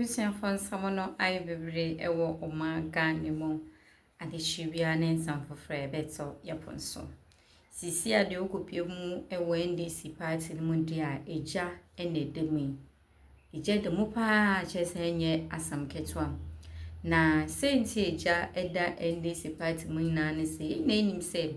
Ebusian for someone I be a walk on my gun, and it should be an answer for Frey better, Yaponso. Sisia de Ocopium, a Wendy, si party mundia, a jar, and a demi. Ije de Mupa, chess and ye as some ketwam. Na, saint ye jar, edda, and this party munana say, name him say,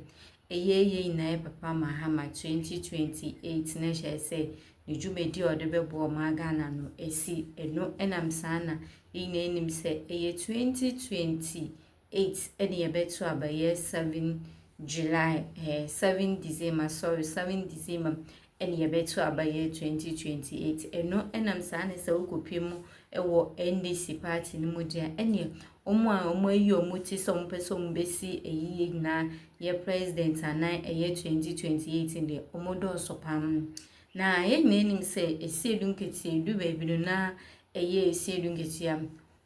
a ye na papa Mahama 2028, Nesha say. Ni jumedi odebebo magana no esi eno enam sana ina enim se eye 2028 ene yebeto abaye 7 July 7 December 7 December ene yebeto abaye 2028 eno enam sana se okopemu ewo NDC party ni mudia ene omo ayi omuti so mpeso mbesi eyi na ye president anan eye 2028 inde omodo sopam na ye nenim se Asiedu Nketia Relèase na eye Asiedu Nketia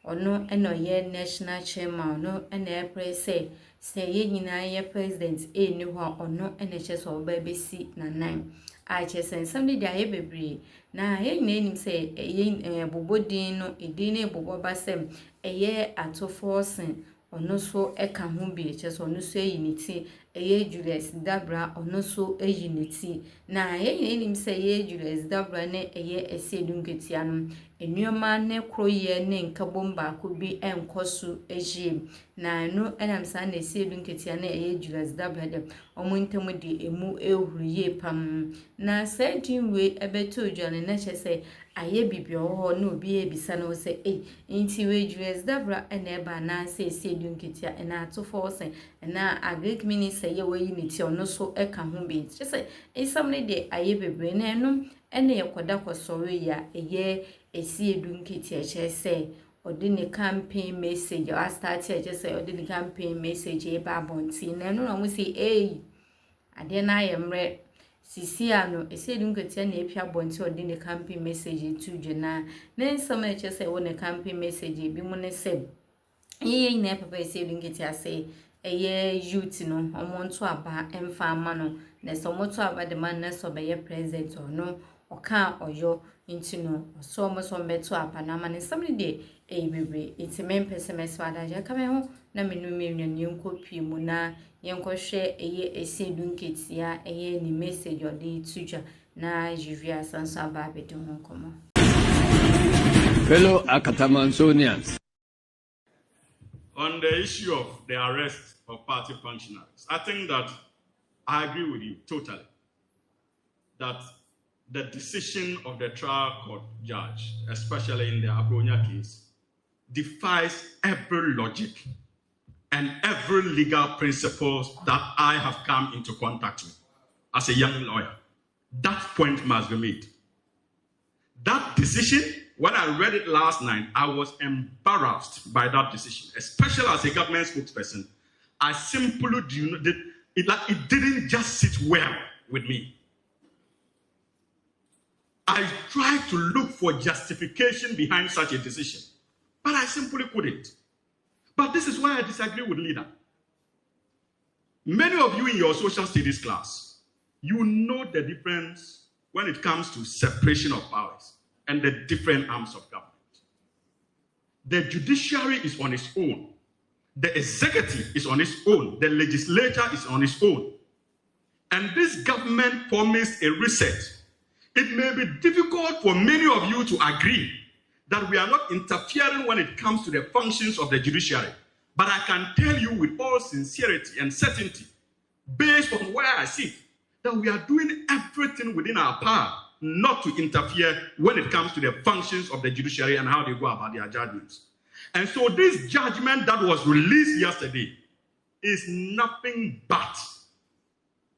ono eno ye national chairman ono ene prese se ye nyina ye president ni ho ono ene cheso obabesi na 9 a chesen somebody dia ye bebre na ye nenim se eye bobodin no edin na bobo basem eye atoforsen ono so eka ho bi cheso ono so eyiniti eye Julius Debrah ono so eyiniti na ye nenim se ye Julius Debrah ne eye Asiedu Nketia no enuoma ne kroye ne nkabomba ko bi enkoso ejie na no enam sa na Asiedu Nketia ne eye Julius Debrah de omuntemu de emu ehuriye pam na sedinwe ebeto odwane na chese aye bibio ho na obi ebisa no se nti we Julius Debrah ene eba na se Asiedu Nketia ena atofo se na agric minister ye we unity ono so eka ho bi chese somebody de aye bebre na eno ene yekoda kwosoro ya eye Asiedu Nketia chese odini campaign message or start chese odini campaign message e ba bonti na eno no mo say ade na yemre sisia no Asiedu Nketia na epia bonti odini campaign message tu dwena na nsama chese wo ne campaign message bi mu ne se ye na papa Asiedu Nketia say eye youth no omonto aba emfa ama no na so moto aba de man na so be ye president no oka oyo intino so mo so beto apa na ma ne somebody de bebre iti mempese meswada ja kame ho na menu ni nkopi mu na yenkohwe eye Asiedu Nketia eye ni message odi tuja na jivia sanso aba be de ho komo. Fellow Akatamansonians, on the issue of the arrest of party functionaries, I think that I agree with you totally that the decision of the trial court judge, especially in the Abronya case, defies every logic and every legal principles that I have come into contact with as a young lawyer. That point must be made. That decision, when I read it last night, I was embarrassed by that decision, especially as a government spokesperson. I simply it didn't just sit well with me. I tried to look for justification behind such a decision, but I simply couldn't. But this is why I disagree with leader. Many of you in your social studies class, you know the difference when it comes to separation of powers and the different arms of government. The judiciary is on its own. The executive is on its own. The legislature is on its own. And this government promised a reset. It may be difficult for many of you to agree that we are not interfering when it comes to the functions of the judiciary. But I can tell you with all sincerity and certainty, based on where I sit, that we are doing everything within our power not to interfere when it comes to the functions of the judiciary and how they go about their judgments. And so this judgment that was released yesterday is nothing but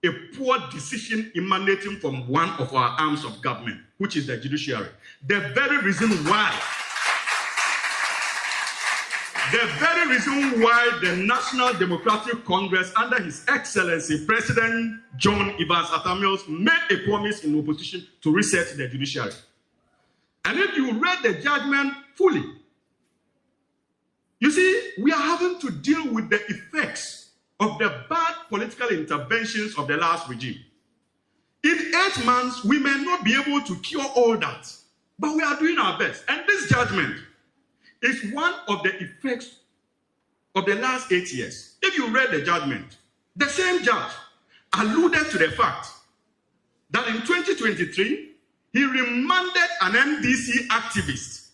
a poor decision emanating from one of our arms of government, which is the judiciary. The very reason why the National Democratic Congress, under His Excellency President John Evans Atta Mills, made a promise in opposition to reset the judiciary. And if you read the judgment fully, you see, we are having to deal with the effects of the bad political interventions of the last regime. In 8 months, we may not be able to cure all that, but we are doing our best. And this judgment is one of the effects of the last 8 years. If you read the judgment, the same judge alluded to the fact that in 2023, he remanded an MDC activist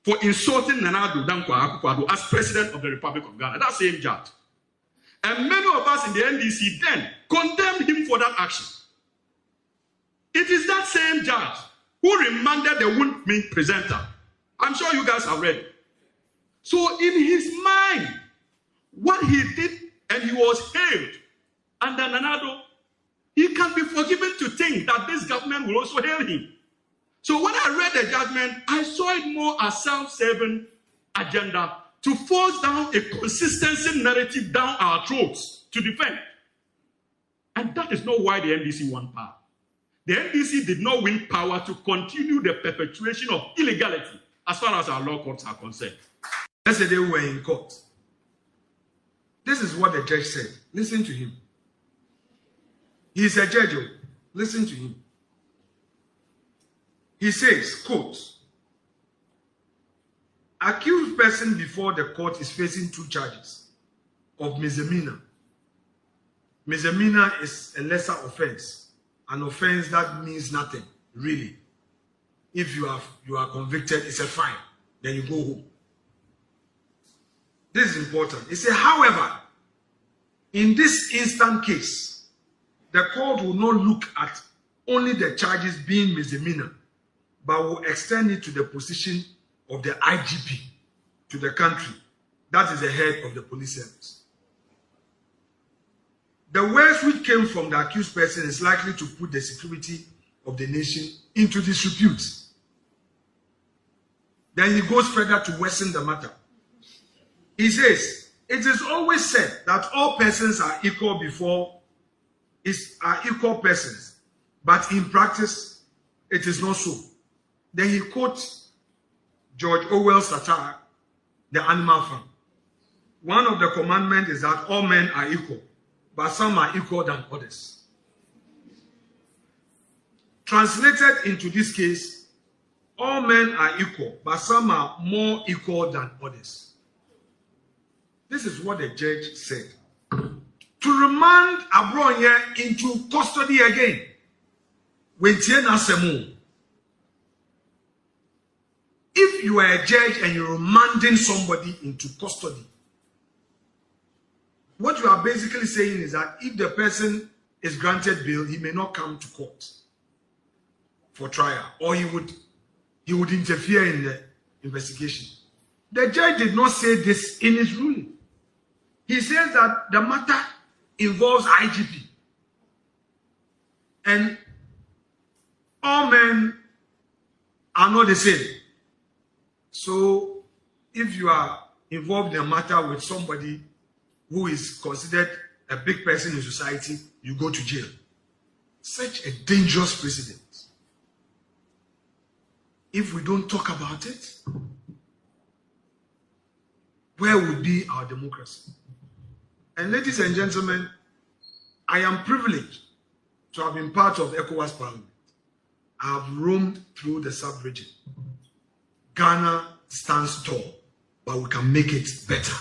for insulting Nana Addo Dankwa Akufo-Addo as president of the Republic of Ghana. That same judge. And many of us in the NDC then condemned him for that action. It is that same judge who remanded the Woundme presenter. I'm sure you guys have read it. So in his mind, what he did, and he was hailed under Nana Addo, he can be forgiven to think that this government will also hail him. So when I read the judgment, I saw it more as self-serving agenda to force down a consistency narrative down our throats to defend. And that is not why the NDC won power. The NDC did not win power to continue the perpetuation of illegality as far as our law courts are concerned. Yesterday we were in court. This is what the judge said. Listen to him. He is a judge. Listen to him. He says, quote, accused person before the court is facing 2 charges of misdemeanor. Misdemeanor is a lesser offense, an offense that means nothing, really. If you are convicted, it's a fine, then you go home. This is important. He said, however, in this instant case, the court will not look at only the charges being misdemeanor, but will extend it to the position of the IGP to the country. That is the head of the police service. The words which came from the accused person is likely to put the security of the nation into disrepute. Then he goes further to worsen the matter. He says, it is always said that all persons are equal are equal persons, but in practice, it is not so. Then he quotes George Orwell's satire, The Animal Farm. One of the commandments is that all men are equal, but some are equal than others. Translated into this case, all men are equal, but some are more equal than others. This is what the judge said. To remand Abronya into custody again. If you are a judge and you're remanding somebody into custody, what you are basically saying is that if the person is granted bail, he may not come to court for trial, or he would interfere in the investigation. The judge did not say this in his ruling. He says that the matter involves IGP, and all men are not the same. So if you are involved in a matter with somebody who is considered a big person in society, you go to jail. Such a dangerous precedent. If we don't talk about it, where would be our democracy? And ladies and gentlemen, I am privileged to have been part of ECOWAS Parliament. I have roamed through the sub-region. Ghana stands tall, but we can make it better.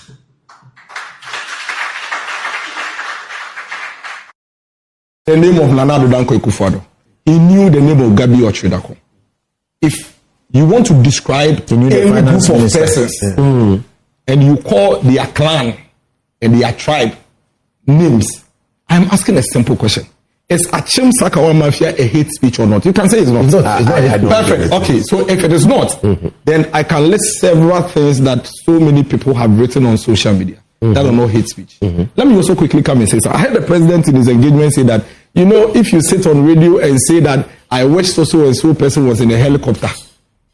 The name of Nana Addo Dankwa Akufo-Addo. He knew the name of Gabi Ochredako. If you want to describe any group of persons and you call their clan and their tribe names, I'm asking a simple question. Is Achim Sakawa Mafia a hate speech or not? You can say it's not. Perfect. Okay, so if it is not, then I can list several things that so many people have written on social media that are not hate speech. Let me also quickly come and say so. I heard the president in his engagement say that, you know, if you sit on radio and say that I wish so and so person was in a helicopter,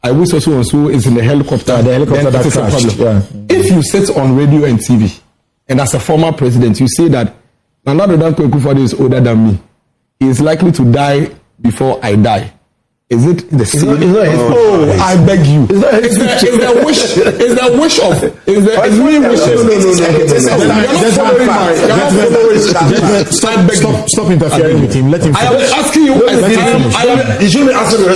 I wish so and so is in a helicopter, then that is a problem. Yeah. If you sit on radio and TV, and as a former president, you say that Nana Addo Dankwa Akufo-Addo is older than me, he is likely to die before I die, Is it the same? It's not his Oh, I beg you. Is the wish of? Is the me wishes? Stop interfering with him. Let him. I am asking you. You shouldn't answer the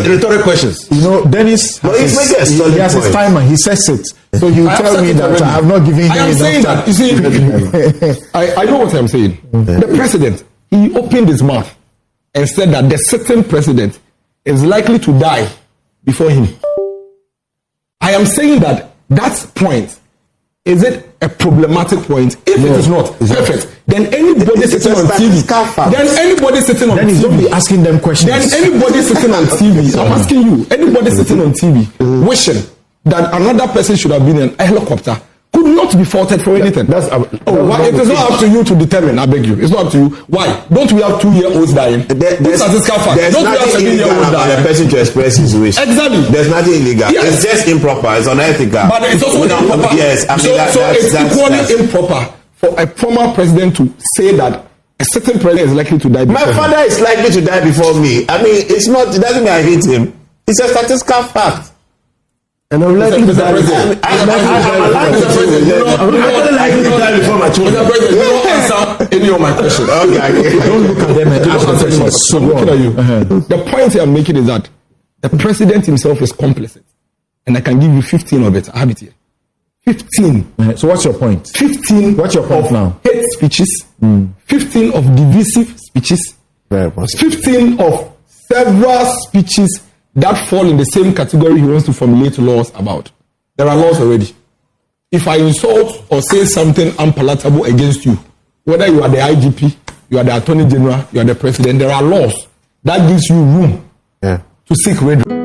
rhetoric questions. You know, Dennis. He has his timer. He says it. So he will tell me that I have not given him enough time. I am saying that. You see, I know what I'm saying. The president, he opened his mouth and said that the sitting president is likely to die before him. I am saying that point, is it a problematic point? If it is not, perfect. Then anybody sitting on TV, don't be asking them questions. Then anybody sitting on TV, I'm asking you, anybody sitting on TV wishing that another person should have been in a helicopter could not be faulted for anything. It is not up to you to determine. I beg you, it's not up to you. Why? Don't we have 2-year-olds dying? There's nothing illegal about a person to express his wish. Exactly. There's nothing illegal. Yes. It's just improper. It's unethical. But it's also improper. Yes, I mean it's equally improper for a former president to say that a certain president is likely to die before My father is likely to die before me. I mean, it doesn't mean I hate him. It's a statistical fact. And I'm likely to die before my children. You don't answer any of my questions. Okay. Don't look at them and ask questions. So I'm looking at you. The point I'm making is that the president himself is complicit. And I can give you 15 of it. I have it here. 15. So what's your point? 15. What's your point now? Hate speeches. 15 of divisive speeches. 15 of several speeches that fall in the same category he wants to formulate laws about. There are laws already. If I insult or say something unpalatable against you, whether you are the IGP, you are the Attorney General, you are the President, there are laws that gives you room to seek redress.